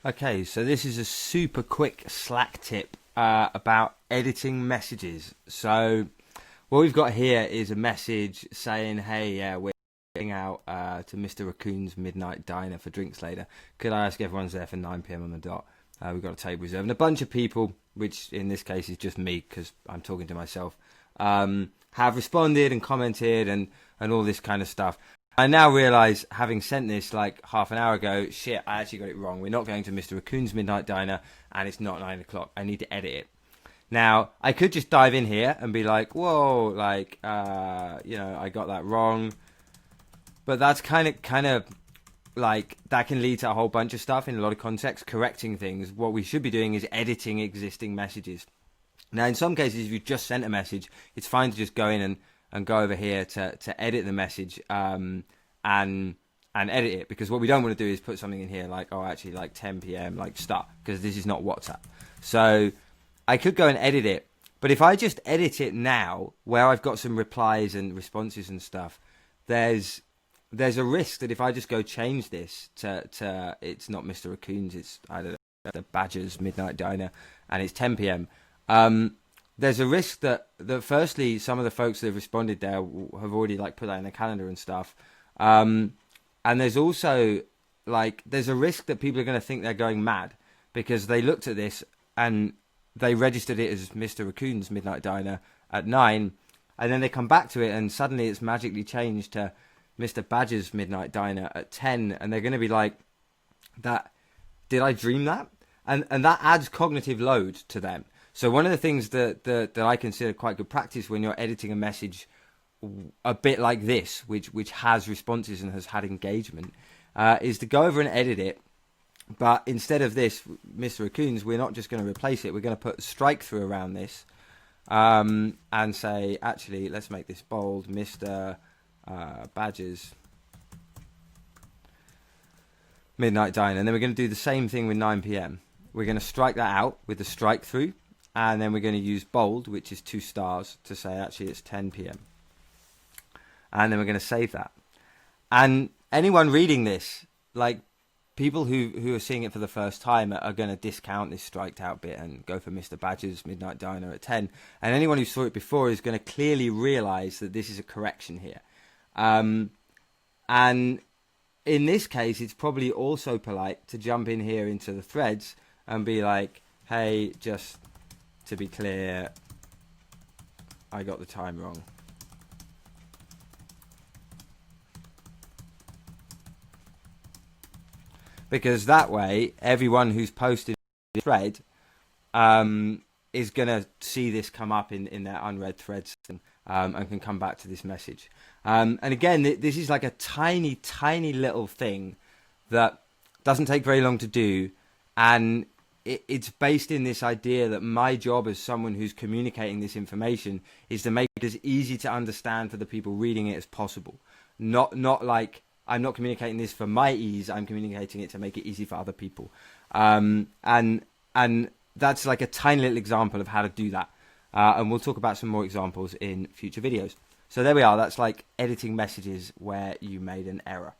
Okay, so this is a super quick Slack tip about editing messages. So what we've got here is a message saying, hey, yeah, we're getting out to Mr. Raccoon's Midnight Diner for drinks later. Could I ask everyone's there for 9 p.m. on the dot? We've got a table reserved. And a bunch of people, which in this case is just me because I'm talking to myself, have responded and commented and all this kind of stuff. I now realise, having sent this like half an hour ago, shit, I actually got it wrong. We're not going to Mr. Raccoon's Midnight Diner, and it's not 9 o'clock. I need to edit it. Now, I could just dive in here and be like, whoa, like, I got that wrong. But that's kind of like, that can lead to a whole bunch of stuff in a lot of contexts, correcting things. What we should be doing is editing existing messages. Now, in some cases, if you've just sent a message, it's fine to just go in and go over here to edit the message and edit it, because what we don't want to do is put something in here like, oh, actually, like 10 p.m. like start, because this is not WhatsApp. So I could go and edit it, but if I just edit it now, where I've got some replies and responses and stuff, there's a risk that if I just go change this to it's not Mr. Raccoon's, it's, I don't know, the Badger's Midnight Diner, and it's 10 p.m. There's a risk that firstly, some of the folks that have responded there have already like put that in their calendar and stuff. And there's also there's a risk that people are going to think they're going mad because they looked at this and they registered it as Mr. Raccoon's Midnight Diner at 9, and then they come back to it and suddenly it's magically changed to Mr. Badger's Midnight Diner at 10, and they're going to be like, did I dream that? And that adds cognitive load to them. So one of the things that I consider quite good practice when you're editing a message a bit like this, which has responses and has had engagement, is to go over and edit it. But instead of this, Mr. Raccoon's, we're not just going to replace it. We're going to put strike through around this and say, actually, let's make this bold, Mr. Badger's Midnight Diner. And then we're going to do the same thing with 9 p.m. We're going to strike that out with the strike through. And then we're going to use bold, which is 2 stars, to say actually it's 10 p.m. And then we're going to save that. And anyone reading this, like people who are seeing it for the first time, are going to discount this striked out bit and go for Mr. Badger's Midnight Diner at 10. And anyone who saw it before is going to clearly realise that this is a correction here. And in this case, it's probably also polite to jump in here into the threads and be like, hey, just to be clear, I got the time wrong. Because that way, everyone who's posted the thread is going to see this come up in their unread threads and can come back to this message. And again, this is like a tiny, tiny little thing that doesn't take very long to do, and it's based in this idea that my job as someone who's communicating this information is to make it as easy to understand for the people reading it as possible. Not like I'm not communicating this for my ease, I'm communicating it to make it easy for other people. And that's like a tiny little example of how to do that. And we'll talk about some more examples in future videos. So there we are, that's like editing messages where you made an error.